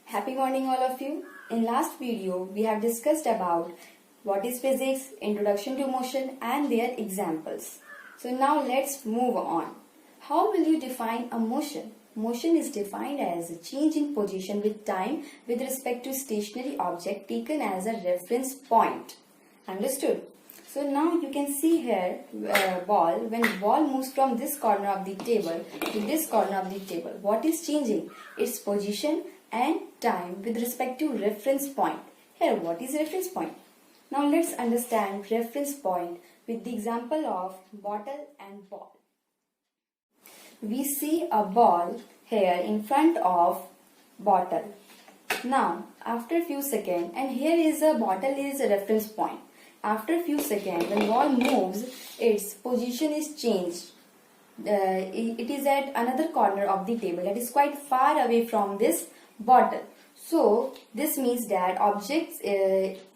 Happy morning all of you. In last video we have discussed about what is physics, introduction to motion and their examples. So now let's move on. How will you define a motion? Motion is defined as a change in position with time with respect to stationary object taken as a reference point. Understood? So now you can see here ball. When ball moves from this corner of the table to this corner of the table, what is changing? Its position and time with respect to reference point. Here, what is reference point? Now let's understand reference point with the example of bottle and ball. We see a ball here in front of bottle. Now after a few seconds, and here is a bottle is a reference point. After a few seconds, when ball moves, its position is changed. It is at another corner of the table, that is quite far away from this bottle. So this means that objects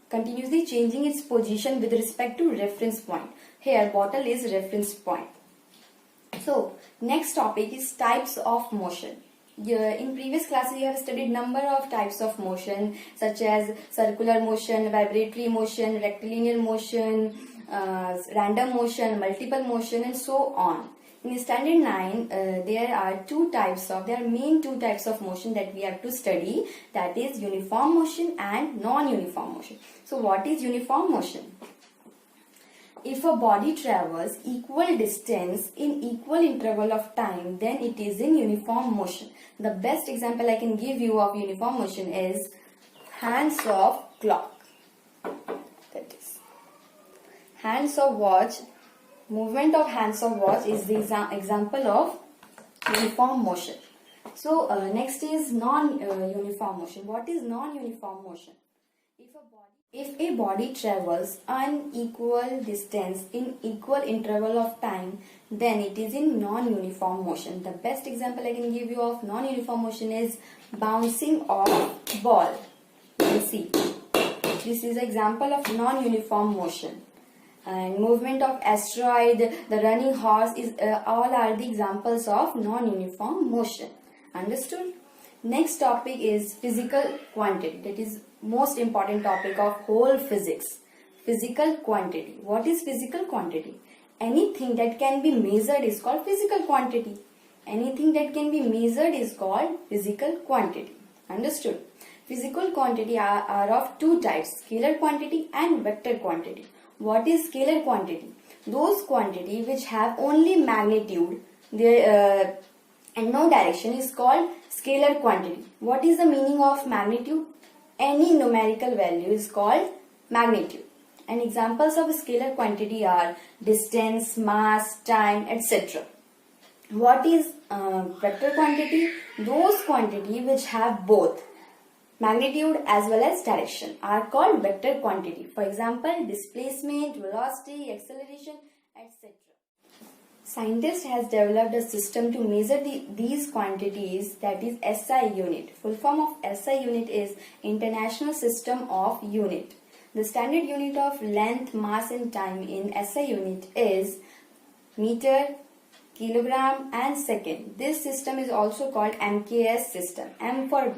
continuously changing its position with respect to reference point. Here bottle is reference point. So next topic is types of motion. In previous classes you have studied number of types of motion such as circular motion, vibratory motion, rectilinear motion, random motion, multiple motion and so on. In standard 9 there are main two types of motion that we have to study, that is uniform motion and non-uniform motion. So what is uniform motion? If a body travels equal distance in equal interval of time, then it is in uniform motion. The best example I can give you of uniform motion is hands of clock. That is hands of watch. Movement of hands of watch is the example of uniform motion. So next is non-uniform motion. What is non-uniform motion? If a body travels unequal distance in equal interval of time, then it is in non-uniform motion. The best example I can give you of non-uniform motion is bouncing of ball. You can see this is an example of non-uniform motion. And movement of asteroid, the running horse is all are the examples of non-uniform motion. Understood? Next topic is physical quantity. That is most important topic of whole physics. Physical quantity. What is physical quantity? Anything that can be measured is called physical quantity. Anything that can be measured is called physical quantity. Understood? Physical quantity are of two types, scalar quantity and vector quantity. What is scalar quantity? Those quantity which have only magnitude and no direction is called scalar quantity. What is the meaning of magnitude? Any numerical value is called magnitude. And examples of scalar quantity are distance, mass, time, etc. What is vector quantity? Those quantity which have both magnitude as well as direction are called vector quantity. For example, displacement, velocity, acceleration, etc. Scientist has developed a system to measure these quantities, that is SI unit. Full form of SI unit is International System of Unit. The standard unit of length, mass and time in SI unit is meter, kilogram and second. This system is also called MKS system. M for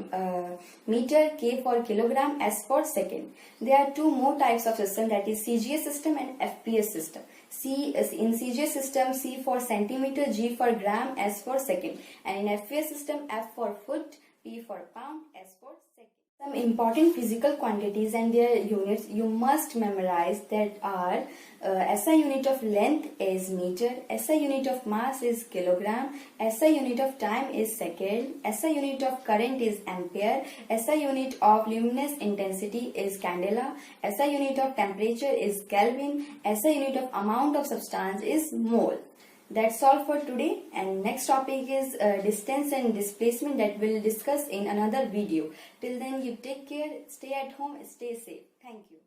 meter, K for kilogram, S for second. There are two more types of system, that is CGS system and FPS system. C is in CGS system, C for centimeter, G for gram, S for second. And in FPS system, F for foot, P for pound, S for second. Some important physical quantities and their units you must memorize, that are SI unit of length is meter, SI unit of mass is kilogram, SI unit of time is second, SI unit of current is ampere, SI unit of luminous intensity is candela, SI unit of temperature is Kelvin, SI unit of amount of substance is mole. That's all for today, and next topic is distance and displacement that we'll discuss in another video. Till then, you take care, stay at home, stay safe. Thank you.